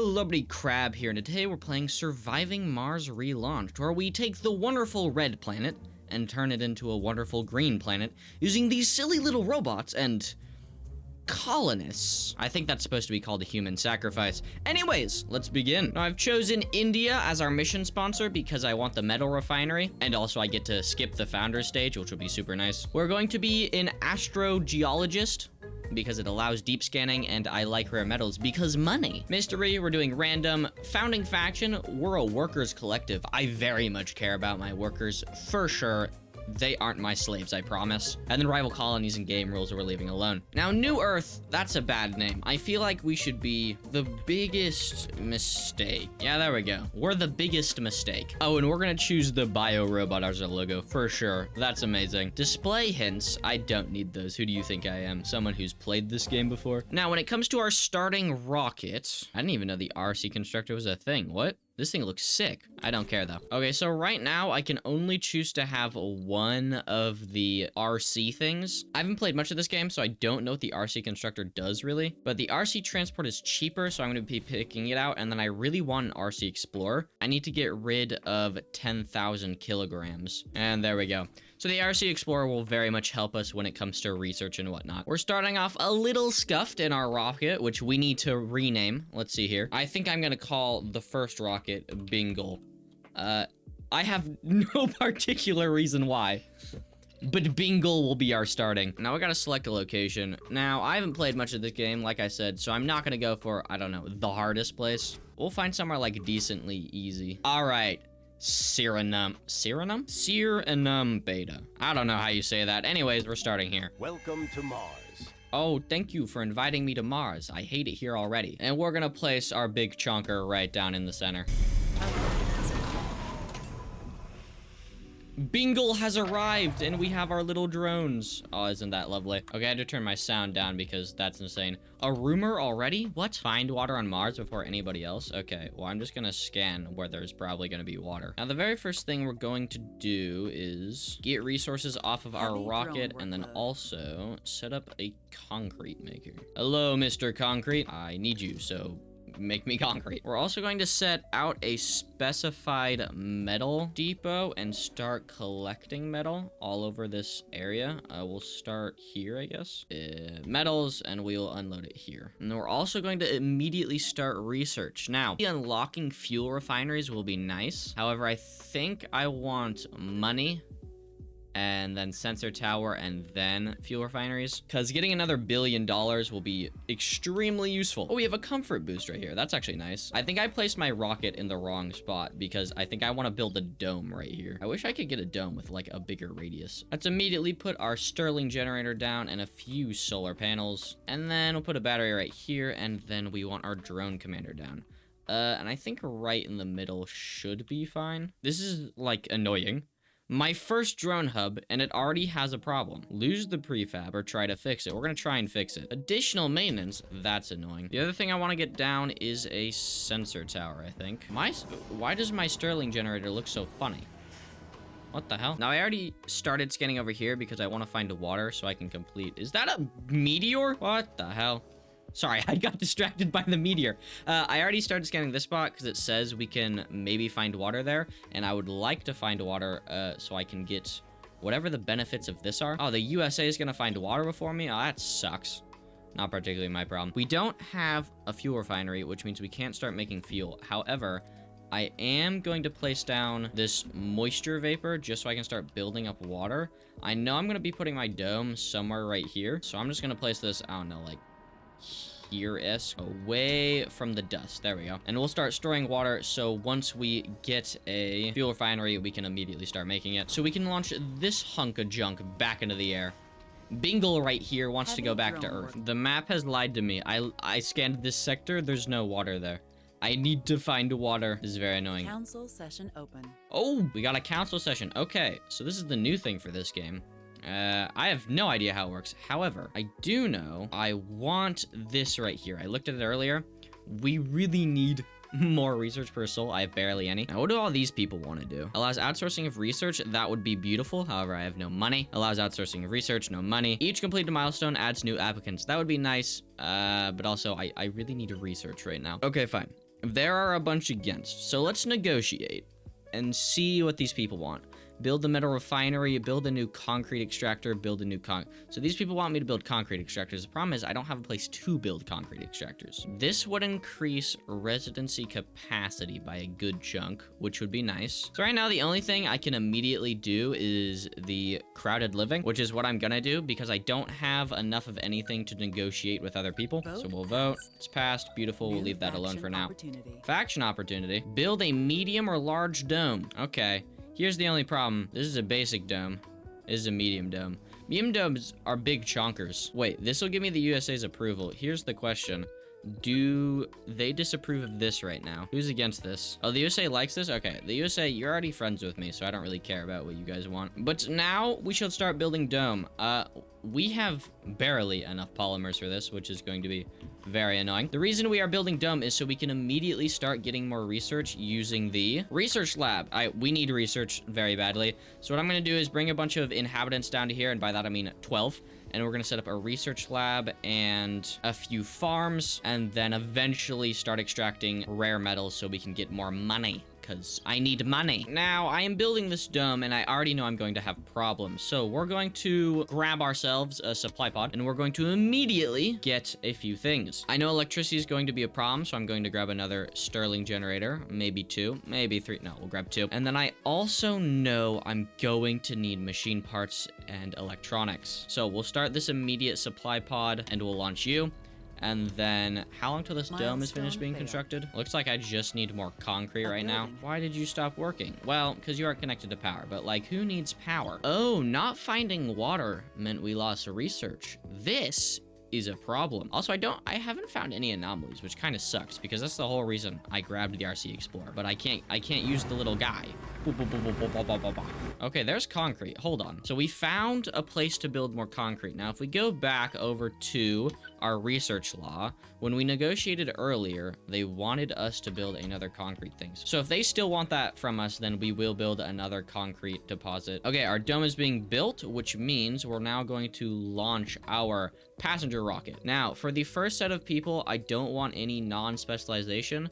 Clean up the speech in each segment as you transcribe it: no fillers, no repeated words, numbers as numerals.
Hello, buddy, Crab here, and today we're playing Surviving Mars Relaunched, where we take the wonderful red planet and turn it into a wonderful green planet using these silly little robots and colonists. I think that's supposed to be called a human sacrifice. Anyways, let's begin. Now, I've chosen India as our mission sponsor because I want the metal refinery, and also I get to skip the founder stage, which will be super nice. We're going to be an astrogeologist because it allows deep scanning, and I like rare metals because money. Mystery, we're doing random. Founding faction, we're a workers collective. I very much care about my workers, for sure. They aren't my slaves, I promise. And then rival colonies and game rules we're leaving alone. Now, New Earth, that's a bad name. I feel like we should be the biggest mistake. Yeah, there we go. We're the biggest mistake. Oh, and we're gonna choose the bio robot as our logo, for sure. That's amazing. Display hints, I don't need those. Who do you think I am? Someone who's played this game before? Now, when it comes to our starting rocket, I didn't even know the RC constructor was a thing. What? This thing looks sick. I don't care though. Okay, so right now I can only choose to have one of the RC things. I haven't played much of this game, so I don't know what the RC constructor does really, but the RC transport is cheaper, so I'm gonna be picking it out, and then I really want an RC Explorer. I need to get rid of 10,000 kilograms, and there we go. So the RC Explorer will very much help us when it comes to research and whatnot. We're starting off a little scuffed in our rocket, which we need to rename. Let's see here. I think I'm gonna call the first rocket Bingle. I have no particular reason why, but Bingle will be our starting. Now we gotta select a location. Now, I haven't played much of this game, like I said, so I'm not gonna go for, I don't know, the hardest place. We'll find somewhere like decently easy. All right. Sirenum Beta. I don't know how you say that. Anyways, we're starting here. Welcome to Mars. Oh, thank you for inviting me to Mars. I hate it here already. And we're gonna place our big chunker right down in the center. Bingle has arrived, and we have our little drones. Oh, isn't that lovely? Okay, I had to turn my sound down because that's insane. A rumor already? What? Find water on Mars before anybody else? Okay, well, I'm just gonna scan where there's probably gonna be water. Now, the very first thing we're going to do is get resources off of our rocket, and then also set up a concrete maker. Hello, Mr. Concrete. I need you, so make me concrete. We're also going to set out a specified metal depot and start collecting metal all over this area. We'll start here, I guess. Metals, and we'll unload it here. And we're also going to immediately start research. Now, unlocking fuel refineries will be nice. However, I think I want money, and then sensor tower, and then fuel refineries, because getting another $1 billion will be extremely useful. Oh, we have a comfort boost right here. That's actually nice. I think I placed my rocket in the wrong spot because I think I want to build a dome right here. I wish I could get a dome with like a bigger radius. Let's immediately put our Stirling generator down and a few solar panels, and then we'll put a battery right here, and then we want our drone commander down. And I think right in the middle should be fine. This is like annoying. My first drone hub, and it already has a problem. Lose the prefab or try to fix it. We're gonna try and fix it. Additional maintenance, that's annoying. The other thing I wanna get down is a sensor tower, I think. Why does my Stirling generator look so funny? What the hell? Now, I already started scanning over here because I wanna find water so I can complete. Is that a meteor? What the hell? Sorry, I got distracted by the meteor. I already started scanning this spot because it says we can maybe find water there, and I would like to find water so I can get whatever the benefits of this are. Oh, the USA is gonna find water before me? Oh, that sucks. Not particularly my problem. We don't have a fuel refinery, which means we can't start making fuel. However, I am going to place down this moisture vapor just so I can start building up water. I know I'm gonna be putting my dome somewhere right here, so I'm just gonna place this, I don't know, like here-ish, away from the dust. There we go. And we'll start storing water, so once we get a fuel refinery, we can immediately start making it. So we can launch this hunk of junk back into the air. Bingle right here wants to go back to Earth. The map has lied to me. I scanned this sector. There's no water there. I need to find water. This is very annoying. Council session open. Oh, we got a council session. Okay, so this is the new thing for this game. I have no idea how it works. However, I do know I want this right here. I looked at it earlier. We really need more research per soul. I have barely any. Now, what do all these people want to do? Allows outsourcing of research. That would be beautiful. However, I have no money. Allows outsourcing of research. No money. Each completed milestone adds new applicants. That would be nice. But also, I really need to research right now. Okay, fine. There are a bunch against. So let's negotiate and see what these people want. Build the metal refinery, build a new concrete extractor, build a new So these people want me to build concrete extractors. The problem is I don't have a place to build concrete extractors. This would increase residency capacity by a good chunk, which would be nice. So right now, the only thing I can immediately do is the crowded living, which is what I'm gonna do because I don't have enough of anything to negotiate with other people. So we'll vote. It's passed. Beautiful. We'll leave that alone for now. Faction opportunity. Build a medium or large dome. Okay. Here's the only problem. This is a basic dome. This is a medium dome. Medium domes are big chonkers. Wait, this will give me the USA's approval. Here's the question. Do they disapprove of this right now? Who's against this? Oh, the USA likes this? Okay, the USA, you're already friends with me, so I don't really care about what you guys want. But now we should start building dome. We have barely enough polymers for this, which is going to be very annoying. The reason we are building dome is so we can immediately start getting more research using the research lab. We need research very badly. So what I'm going to do is bring a bunch of inhabitants down to here, and by that I mean 12. And we're going to set up a research lab and a few farms, and then eventually start extracting rare metals so we can get more money. Because I need money. Now, I am building this dome, and I already know I'm going to have problems. So we're going to grab ourselves a supply pod, and we're going to immediately get a few things. I know electricity is going to be a problem, so I'm going to grab another Stirling generator. Maybe 2, maybe 3. No, we'll grab 2. And then I also know I'm going to need machine parts and electronics. So we'll start this immediate supply pod, and we'll launch you. And then, how long till this dome is finished being constructed? Looks like I just need more concrete right now. Why did you stop working? Well, because you aren't connected to power, but like, who needs power? Oh, not finding water meant we lost research. This is a problem. Also, I haven't found any anomalies, which kind of sucks because that's the whole reason I grabbed the RC Explorer, but I can't use the little guy. Okay, there's concrete. Hold on. So we found a place to build more concrete. Now, if we go back over to our research law, when we negotiated earlier, they wanted us to build another concrete thing. So if they still want that from us, then we will build another concrete deposit. Okay, our dome is being built, which means we're now going to launch our passenger rocket. Now, for the first set of people, I don't want any non-specialization.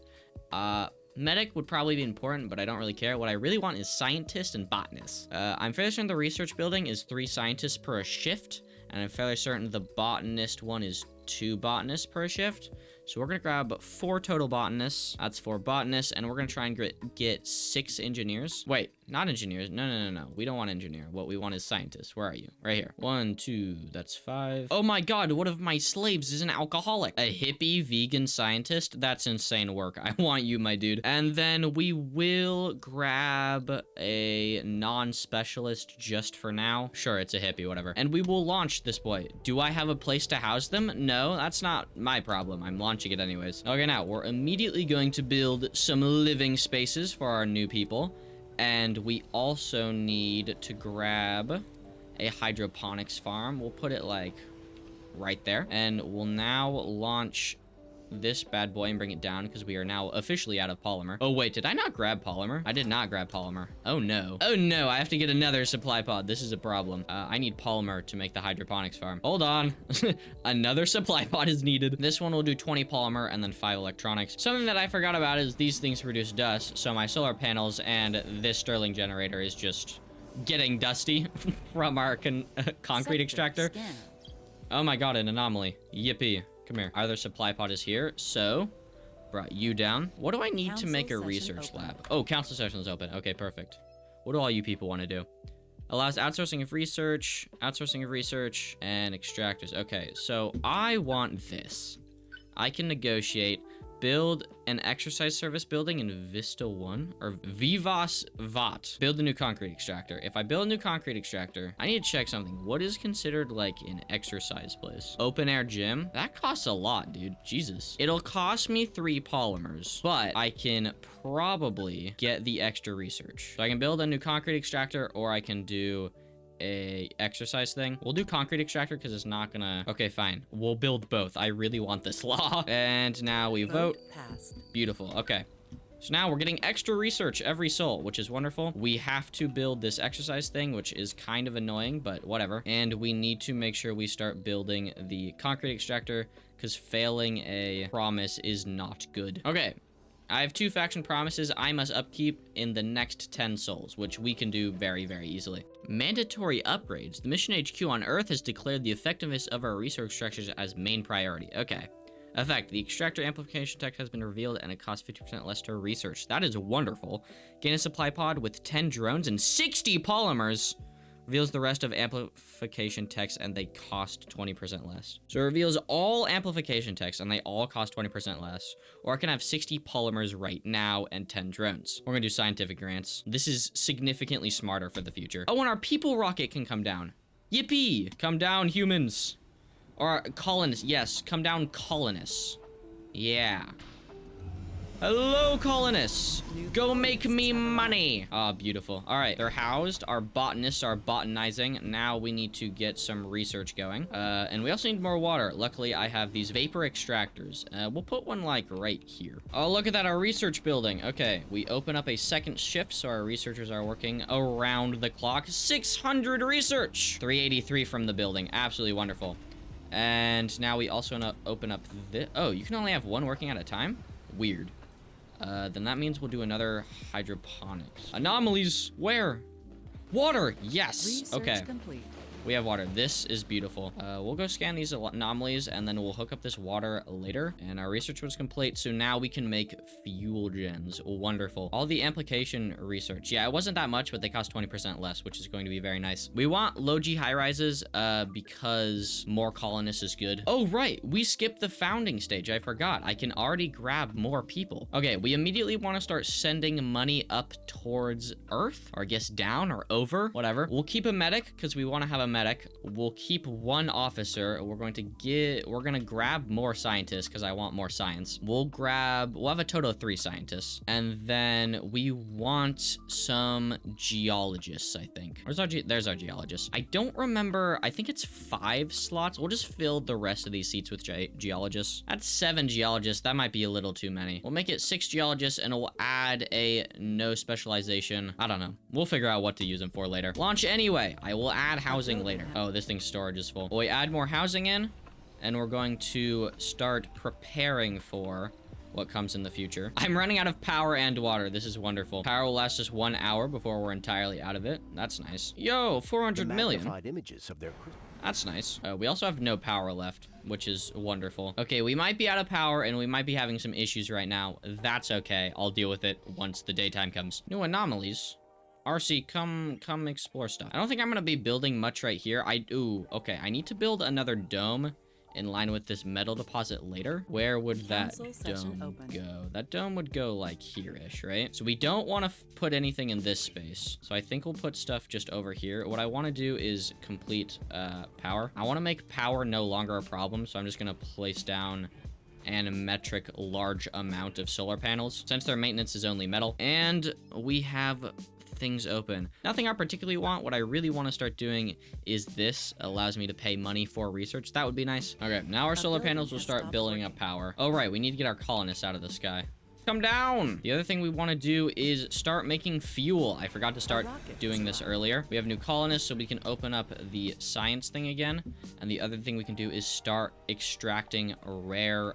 Medic would probably be important, but I don't really care. What I really want is scientist and botanist. I'm fairly certain the research building is 3 scientists per shift, and I'm fairly certain the botanist one is 2 botanists per shift. So we're gonna grab 4 total botanists. That's 4 botanists, and we're gonna try and get 6 engineers. Wait, not engineers. No. We don't want engineer. What we want is scientists. Where are you? Right here. 1, 2, that's 5. Oh my god, one of my slaves is an alcoholic. A hippie vegan scientist? That's insane work. I want you, my dude. And then we will grab a non-specialist just for now. Sure, it's a hippie, whatever. And we will launch this boy. Do I have a place to house them? No, that's not my problem. I'm launching it anyways. Okay, now we're immediately going to build some living spaces for our new people. And we also need to grab a hydroponics farm. We'll put it like right there. And we'll now launch this bad boy and bring it down because we are now officially out of polymer. Oh wait, did I not grab polymer? I did not grab polymer. Oh no. Oh no, I have to get another supply pod. This is a problem. I need polymer to make the hydroponics farm. Hold on. Another supply pod is needed. This one will do 20 polymer and then 5 electronics. Something that I forgot about is these things produce dust. So my solar panels and this Stirling generator is just getting dusty from our concrete extractor. Oh my god, an anomaly. Yippee. Come here. Our other supply pod is here, so brought you down. What do I need to make a research lab? Oh, council session is open. Okay, perfect. What do all you people want to do? Allows outsourcing of research, and extractors. Okay, so I want this. I can negotiate. Build an exercise service building in Vista 1 or Vivas Vat. Build a new concrete extractor. If I build a new concrete extractor, I need to check something. What is considered like an exercise place? Open air gym? That costs a lot, dude. Jesus. It'll cost me 3 polymers, but I can probably get the extra research. So I can build a new concrete extractor or I can do a exercise thing. We'll do concrete extractor because it's not gonna... Okay, fine. We'll build both. I really want this law. And now we vote. Passed. Beautiful. Okay. So now we're getting extra research every sol, which is wonderful. We have to build this exercise thing, which is kind of annoying, but whatever. And we need to make sure we start building the concrete extractor because failing a promise is not good. Okay. I have 2 faction promises I must upkeep in the next 10 souls, which we can do very, very easily. Mandatory upgrades. The mission HQ on Earth has declared the effectiveness of our research structures as main priority. Okay. Effect. The extractor amplification tech has been revealed and it costs 50% less to research. That is wonderful. Gain a supply pod with 10 drones and 60 polymers. Reveals the rest of amplification techs and they cost 20% less. So it reveals all amplification techs and they all cost 20% less. Or I can have 60 polymers right now and 10 drones. We're gonna do scientific grants. This is significantly smarter for the future. Oh, and our people rocket can come down. Yippee! Come down, humans. Or colonists. Yes, come down, colonists. Yeah. Hello, colonists. Go make me money. Ah, beautiful. All right, they're housed. Our botanists are botanizing. Now we need to get some research going. And we also need more water. Luckily, I have these vapor extractors. We'll put one like right here. Oh, look at that, our research building. Okay, we open up a second shift so our researchers are working around the clock. 600 research. 383 from the building. Absolutely wonderful. And now we also open up this. Oh, you can only have one working at a time? Weird. Then that means we'll do another hydroponics. Anomalies, where? Water, yes. Research okay. Complete. We have water. This is beautiful. We'll go scan these anomalies and then we'll hook up this water later. And our research was complete. So now we can make fuel gens. Wonderful. All the application research. Yeah, it wasn't that much, but they cost 20% less, which is going to be very nice. We want low G high rises because more colonists is good. Oh, right. We skipped the founding stage. I forgot. I can already grab more people. Okay, we immediately want to start sending money up towards Earth, or I guess down or over, whatever. We'll keep a medic because we want to have a medic. We'll keep one officer. We're going to grab more scientists because I want more science. We'll have a total of 3 scientists. And then we want some geologists, I think. There's our geologist. I don't remember. I think it's 5 slots. We'll just fill the rest of these seats with geologists. That's 7 geologists. That might be a little too many. We'll make it 6 geologists and we'll add a no specialization. I don't know. We'll figure out what to use them for later. Launch anyway. I will add housing later. Oh, this thing's storage is full. Well, we add more housing in, and we're going to start preparing for what comes in the future. I'm running out of power and water. This is wonderful. Power will last us 1 hour before we're entirely out of it. That's nice. Yo, 400 million. Images of their... That's nice. We also have no power left, which is wonderful. Okay, we might be out of power, and we might be having some issues right now. That's okay. I'll deal with it once the daytime comes. New anomalies. RC, come explore stuff. I don't think I'm gonna be building much right here. Okay, I need to build another dome in line with this metal deposit later. Where would that dome go? That dome would go like here-ish, right? So we don't want to put anything in this space. So I think we'll put stuff just over here. What I want to do is complete power. I want to make power no longer a problem, so I'm just gonna place down an metric large amount of solar panels since their maintenance is only metal. And we have things open. Nothing I particularly want. What I really want to start doing is this allows me to pay money for research. That would be nice. Okay, now our solar panels will start building up power. Oh, right. We need to get our colonists out of the sky. Come down. The other thing we want to do is start making fuel. I forgot to start doing this earlier. We have new colonists, so we can open up the science thing again. And the other thing we can do is start extracting rare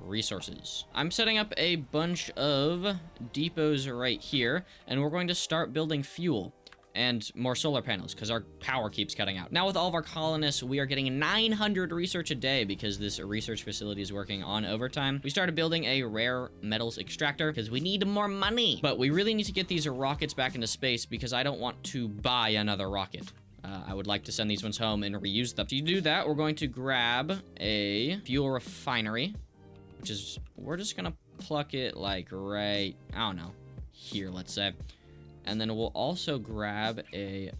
resources. I'm setting up a bunch of depots right here, and we're going to start building fuel and more solar panels because our power keeps cutting out. Now with all of our colonists, we are getting 900 research a day because this research facility is working on overtime. We started building a rare metals extractor because we need more money, but we really need to get these rockets back into space because I don't want to buy another rocket. I would like to send these ones home and reuse them. To do that, we're going to grab a fuel refinery, which is, we're just gonna pluck it like right, I don't know, here, let's say. And then we'll also grab a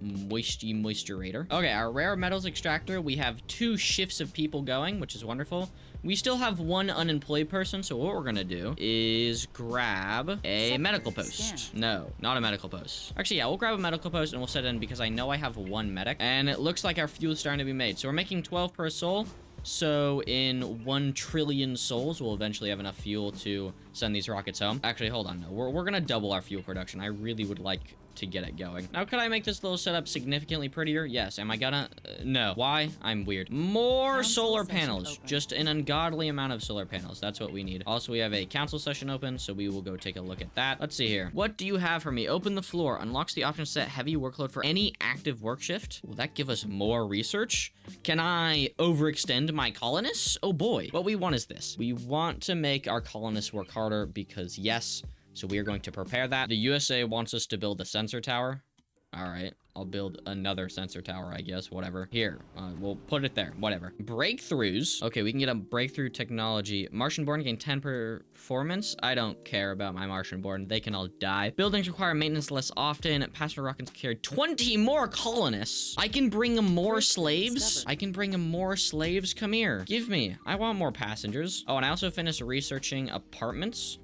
moisturator. Okay, our rare metals extractor, we have 2 shifts of people going, which is wonderful. We still have 1 unemployed person, so what we're gonna do is grab a medical post. No, not a medical post. Actually, yeah, we'll grab a medical post and we'll set it in because I know I have 1 medic. And it looks like our fuel's starting to be made. So we're making 12 per soul. So in 1 trillion souls, we'll eventually have enough fuel to send these rockets home. Actually, hold on. No, we're going to double our fuel production. I really would like to get it going. Now, could I make this little setup significantly prettier? Yes. Am I gonna? No. Why? I'm weird. More solar panels. Just an ungodly amount of solar panels. That's what we need. Also, we have a council session open, so we will go take a look at that. Let's see here. What do you have for me? Open the floor. Unlocks the option to set heavy workload for any active work shift. Will that give us more research? Can I overextend my colonists? Oh boy. What we want is this. We want to make our colonists work harder because yes, so we are going to prepare that. The USA wants us to build a sensor tower. All right, I'll build another sensor tower, I guess, whatever. Here, we'll put it there, whatever. Breakthroughs. Okay, we can get a breakthrough technology. Martian-born gain 10 performance. I don't care about my Martian-born. They can all die. Buildings require maintenance less often. Passenger rockets carry 20 more colonists. I can bring them more slaves. I can bring them more slaves. Come here. Give me. I want more passengers. Oh, and I also finished researching apartments,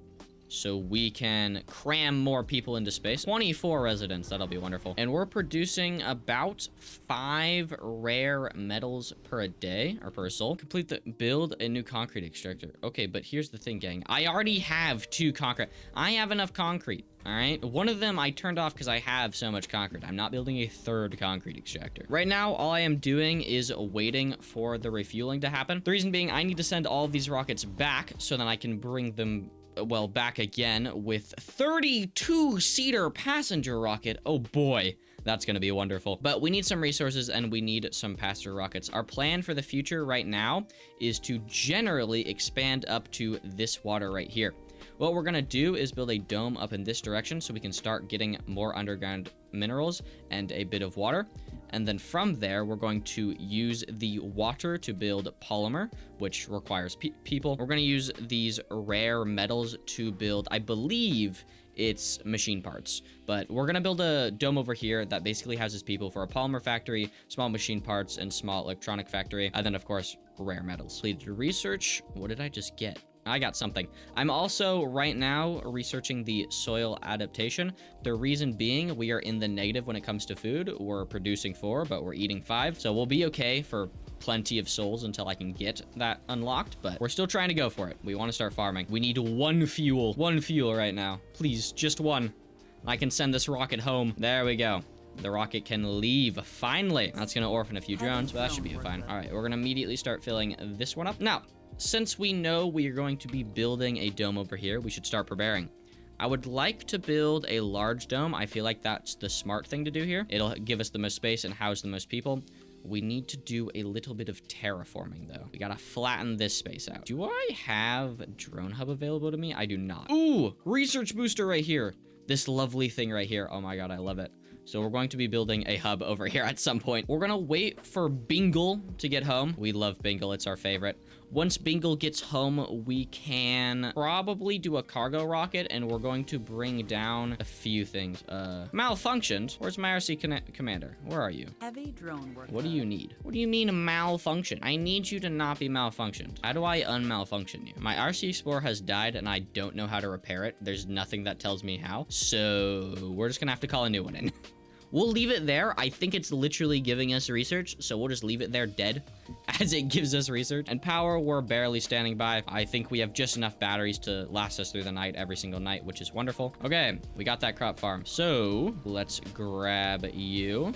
so we can cram more people into space. 24 residents, that'll be wonderful. And we're producing about 5 rare metals per day, or per soul. Complete the build a new concrete extractor. Okay, but here's the thing, gang. I already have 2 concrete. I have enough concrete. All right, one of them I turned off because I have so much concrete. I'm not building a 3rd concrete extractor. Right now, all I am doing is waiting for the refueling to happen. The reason being, I need to send all of these rockets back so that I can bring them, well, back again with 32-seater passenger rocket. Oh boy, that's gonna be wonderful. But we need some resources and we need some passenger rockets. Our plan for the future right now is to generally expand up to this water right here. What we're gonna do is build a dome up in this direction so we can start getting more underground minerals and a bit of water. And then from there, we're going to use the water to build polymer, which requires people. We're going to use these rare metals to build, I believe it's machine parts. But we're going to build a dome over here that basically houses people for a polymer factory, small machine parts, and small electronic factory. And then, of course, rare metals. Completed research. What did I just get? I got something. I'm also right now researching the soil adaptation. The reason being we are in the negative when it comes to food. We're producing 4, but we're eating 5. So we'll be okay for plenty of souls until I can get that unlocked, but we're still trying to go for it. We want to start farming. We need 1 fuel right now. Please, just 1. I can send this rocket home. There we go. The rocket can leave, finally. That's gonna orphan a few drones, but that should be fine. All right, we're gonna immediately start filling this one up. Now, since we know we are going to be building a dome over here, we should start preparing. I would like to build a large dome. I feel like that's the smart thing to do here. It'll give us the most space and house the most people. We need to do a little bit of terraforming, though. We gotta flatten this space out. Do I have drone hub available to me? I do not. Ooh, research booster right here. This lovely thing right here. Oh my god, I love it. So we're going to be building a hub over here at some point. We're gonna wait for Bingle to get home. We love Bingle, it's our favorite. Once Bingle gets home, we can probably do a cargo rocket, and we're going to bring down a few things. Malfunctioned? Where's my RC commander? Where are you? Heavy drone work. What do you need? What do you mean malfunction? I need you to not be malfunctioned. How do I unmalfunction you? My RC Explorer has died, and I don't know how to repair it. There's nothing that tells me how. So we're just gonna have to call a new one in. We'll leave it there. I think it's literally giving us research, so we'll just leave it there dead as it gives us research. And power, we're barely standing by. I think we have just enough batteries to last us through the night every single night, which is wonderful. Okay, we got that crop farm. So let's grab you.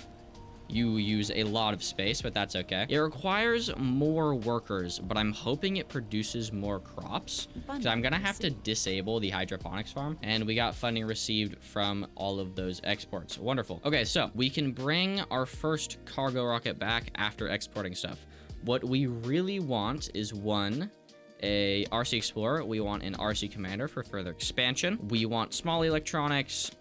You use a lot of space, but that's okay. It requires more workers, but I'm hoping it produces more crops. So I'm gonna have to disable the hydroponics farm. And we got funding received from all of those exports. Wonderful. Okay, so we can bring our first cargo rocket back after exporting stuff. What we really want is a RC Explorer. We want an RC Commander for further expansion. We want small electronics,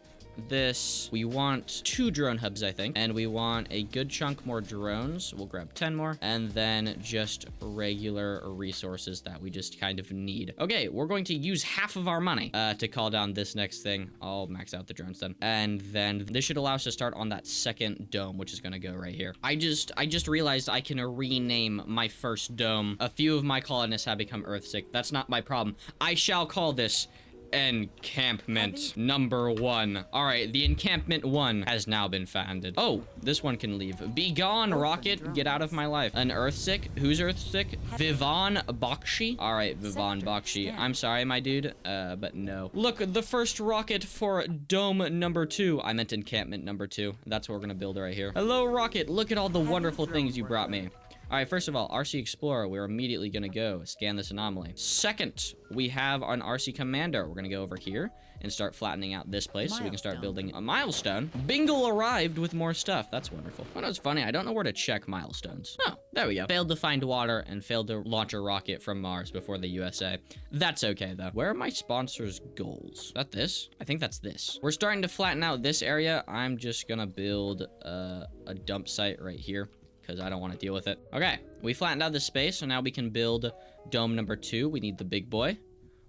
this. We want 2 drone hubs, I think, and we want a good chunk more drones. We'll grab 10 more, and then just regular resources that we just kind of need. Okay, we're going to use half of our money to call down this next thing. I'll max out the drones then, and then this should allow us to start on that second dome, which is going to go right here. I just realized I can rename my first dome. A few of my colonists have become earthsick. That's not my problem. I shall call this Encampment number 1. All right, the encampment 1 has now been founded. Oh, this one can leave. Be gone, rocket. Get out of my life. An Earthsick. Who's Earthsick? Vivan Bakshi. All right, Vivan Bakshi. I'm sorry, my dude, but no. Look, the first rocket for dome number 2. I meant encampment number 2. That's what we're gonna build right here. Hello, rocket. Look at all the wonderful things you brought me. All right, first of all, RC Explorer, we're immediately gonna go scan this anomaly. Second, we have an RC Commander. We're gonna go over here and start flattening out this place so we can start building a milestone. Bingle arrived with more stuff. That's wonderful. Well, that's funny. I don't know where to check milestones. Oh, there we go. Failed to find water and failed to launch a rocket from Mars before the USA. That's okay, though. Where are my sponsors' goals? Is that this? I think that's this. We're starting to flatten out this area. I'm just gonna build a dump site right here, because I don't want to deal with it. Okay, we flattened out the space, so now we can build dome number 2. We need the big boy.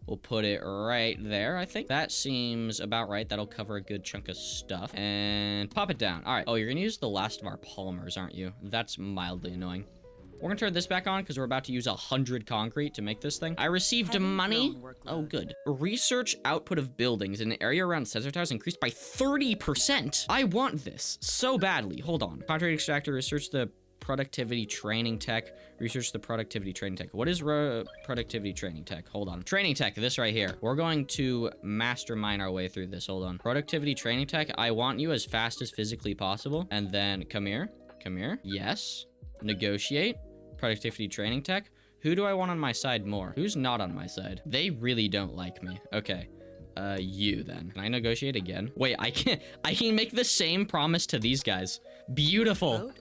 We'll put it right there, I think. That seems about right. That'll cover a good chunk of stuff. And pop it down. All right. Oh, you're going to use the last of our polymers, aren't you? That's mildly annoying. We're going to turn this back on because we're about to use 100 concrete to make this thing. I received money. Oh, good. Research output of buildings in an area around sensor towers increased by 30%. I want this so badly. Hold on. Contract extractor, research the productivity training tech. Research the productivity training tech. What is productivity training tech? Hold on. Training tech, this right here. We're going to mastermind our way through this. Hold on. Productivity training tech. I want you as fast as physically possible. And then come here. Come here. Yes. Negotiate. Productivity training tech. Who do I want on my side more? Who's not on my side? They really don't like me. Okay. You then. Can I negotiate again? Wait, I can make the same promise to these guys. Beautiful.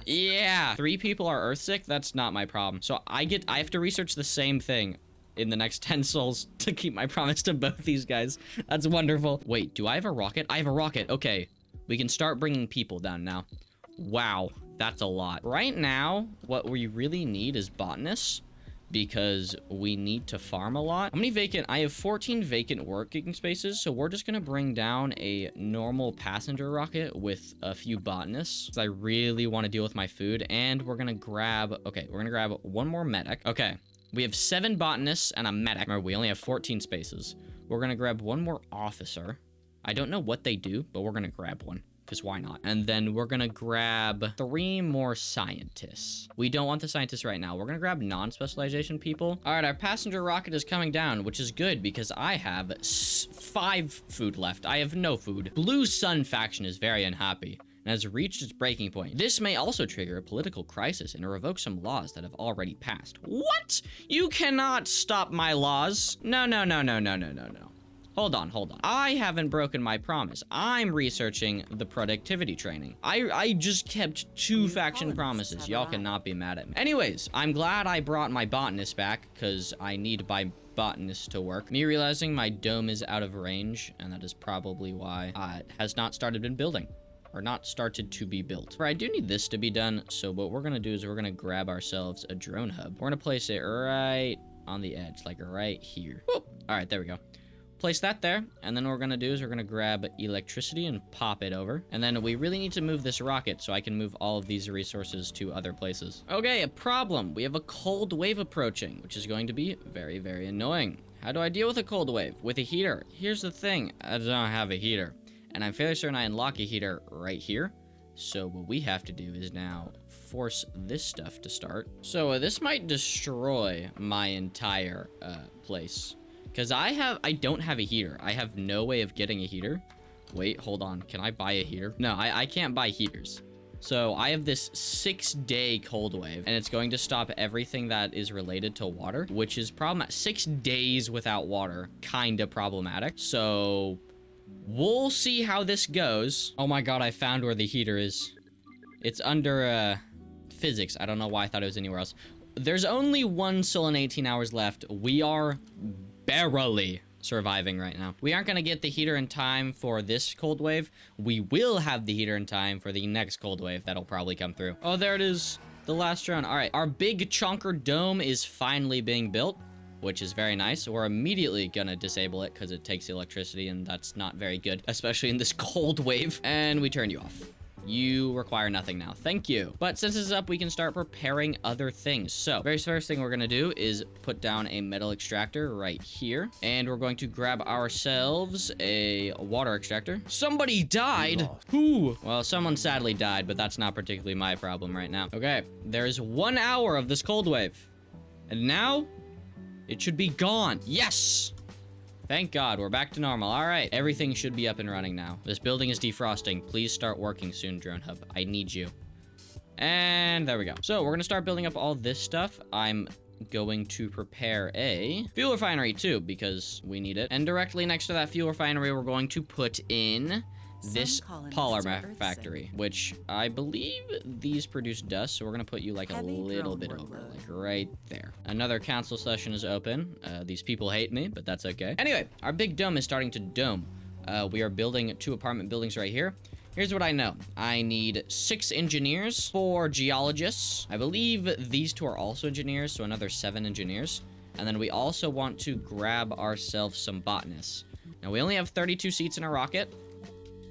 Yeah. 3 people are Earthsick. That's not my problem. So I have to research the same thing in the next 10 souls to keep my promise to both these guys. That's wonderful. Wait, do I have a rocket? I have a rocket. Okay. We can start bringing people down now. Wow. That's a lot. Right now, what we really need is botanists, because we need to farm a lot. How many vacant? I have 14 vacant working spaces, so we're just gonna bring down a normal passenger rocket with a few botanists, because I really want to deal with my food. And we're gonna grab, okay, we're gonna grab one more medic. Okay, we have 7 botanists and a medic. Remember, we only have 14 spaces. We're gonna grab one more officer. I don't know what they do, but we're gonna grab one, because why not? And then we're gonna grab 3 more scientists. We don't want the scientists right now. We're gonna grab non-specialization people. All right, our passenger rocket is coming down, which is good because I have 5 food left. I have no food. Blue Sun faction is very unhappy and has reached its breaking point. This may also trigger a political crisis and revoke some laws that have already passed. What? You cannot stop my laws. No, no, no, no, no, no, no, no. Hold on, hold on. I haven't broken my promise. I'm researching the productivity training. I just kept 2 faction promises. Y'all cannot be mad at me. Anyways, I'm glad I brought my botanist back, because I need my botanist to work. Me realizing my dome is out of range, and that is probably why it has not started been building. Or not started to be built. But I do need this to be done, so what we're gonna do is we're gonna grab ourselves a drone hub. We're gonna place it right on the edge, like right here. Whoop. All right, there we go. Place that there, and then what we're gonna do is we're gonna grab electricity and pop it over. And then we really need to move this rocket so I can move all of these resources to other places. Okay, a problem. We have a cold wave approaching, which is going to be very, very annoying. How do I deal with a cold wave? With a heater. Here's the thing, I don't have a heater. And I'm fairly certain I unlock a heater right here. So what we have to do is now force this stuff to start. So this might destroy my entire place. Because I don't have a heater. I have no way of getting a heater. Wait, hold on. Can I buy a heater? No, I can't buy heaters. So I have this 6-day cold wave, and it's going to stop everything that is related to water, which is problematic. 6 days without water, kind of problematic. So we'll see how this goes. Oh my god, I found where the heater is. It's under physics. I don't know why I thought it was anywhere else. There's only 1 soul and 18 hours left. We are barely surviving right now. We aren't going to get the heater in time for this cold wave. We will have the heater in time for the next cold wave that'll probably come through. Oh, there it is. The last drone. All right. Our big chonker dome is finally being built, which is very nice. We're immediately going to disable it because it takes electricity, and that's not very good, especially in this cold wave. And we turned you off. You require nothing now. Thank you. But since this is up, we can start preparing other things. So, very first thing we're gonna do is put down a metal extractor right here. And we're going to grab ourselves a water extractor. Somebody died! Who? Well, someone sadly died, but that's not particularly my problem right now. Okay, there's 1 hour of this cold wave. And now, it should be gone. Yes! Thank God, we're back to normal. All right, everything should be up and running now. This building is defrosting. Please start working soon, Drone Hub. I need you. And there we go. So we're gonna start building up all this stuff. I'm going to prepare a fuel refinery too, because we need it. And directly next to that fuel refinery, we're going to put in this polymer factory, which I believe these produce dust, so we're gonna put you like a little bit over, like right there. Another council session is open. These people hate me, but that's okay. Anyway, our big dome is starting to dome. We are building 2 apartment buildings right here. Here's what I know. I need 6 engineers, 4 geologists. I believe these 2 are also engineers, so another 7 engineers. And then we also want to grab ourselves some botanists. Now, we only have 32 seats in our rocket,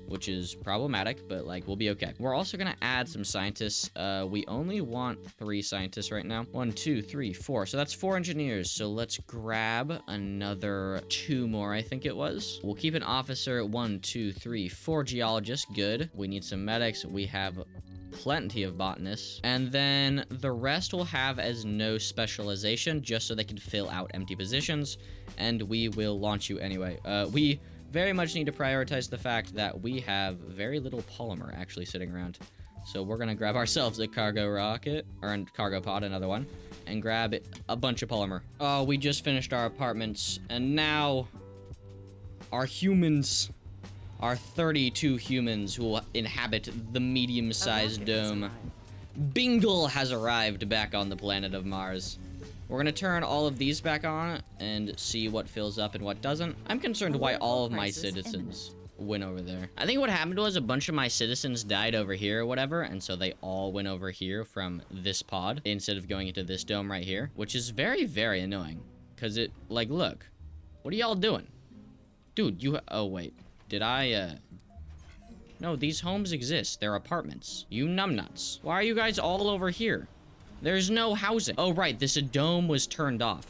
which is problematic, but like we'll be okay. We're also gonna add some scientists. We only want 3 scientists right now. 1, 2, 3, 4. So that's 4 engineers. So let's grab another 2 more, I think it was. We'll keep an officer. 1, 2, 3, 4 geologists. Good. We need some medics. We have plenty of botanists. And then the rest will have as no specialization, just so they can fill out empty positions. And we will launch you anyway. We very much need to prioritize the fact that we have very little polymer actually sitting around. So we're gonna grab ourselves a cargo rocket, or a cargo pod, another one, and grab a bunch of polymer. Oh, we just finished our apartments, and now our humans, our 32 humans who will inhabit the medium-sized dome. Bingle has arrived back on the planet of Mars. We're gonna turn all of these back on and see what fills up and what doesn't. I'm concerned why all of my citizens went over there. I think what happened was a bunch of my citizens died over here or whatever, and so they all went over here from this pod instead of going into this dome right here, which is very, very annoying. Because it, like, look. What are y'all doing? Dude, oh, wait. Did I, No, these homes exist. They're apartments. You numbnuts. Why are you guys all over here? There's no housing. Oh, right, this dome was turned off.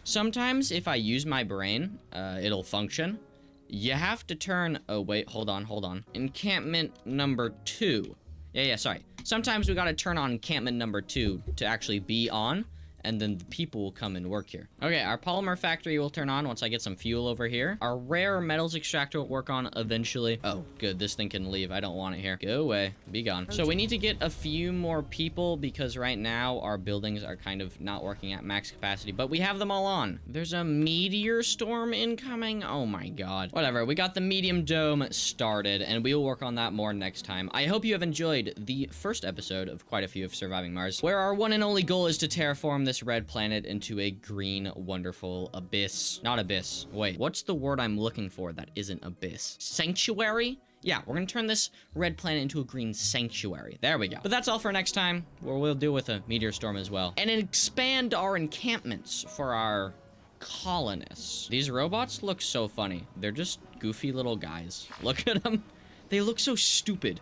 Sometimes if I use my brain, it'll function. You have to turn, oh, wait, hold on. Encampment number 2. Yeah, sorry. Sometimes we gotta turn on encampment number 2 to actually be on, and then the people will come and work here. Okay, our polymer factory will turn on once I get some fuel over here. Our rare metals extractor will work on eventually. Oh, good, this thing can leave. I don't want it here. Go away, be gone. So we need to get a few more people because right now our buildings are kind of not working at max capacity, but we have them all on. There's a meteor storm incoming. Oh my God. Whatever, we got the medium dome started and we will work on that more next time. I hope you have enjoyed the first episode of quite a few of Surviving Mars, where our one and only goal is to terraform this red planet into a green, wonderful abyss. Not abyss. Wait, what's the word I'm looking for that isn't abyss? Sanctuary? Yeah, we're gonna turn this red planet into a green sanctuary. There we go. But that's all for next time, where we'll deal with a meteor storm as well. And expand our encampments for our colonists. These robots look so funny. They're just goofy little guys. Look at them. They look so stupid.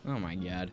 Oh my God.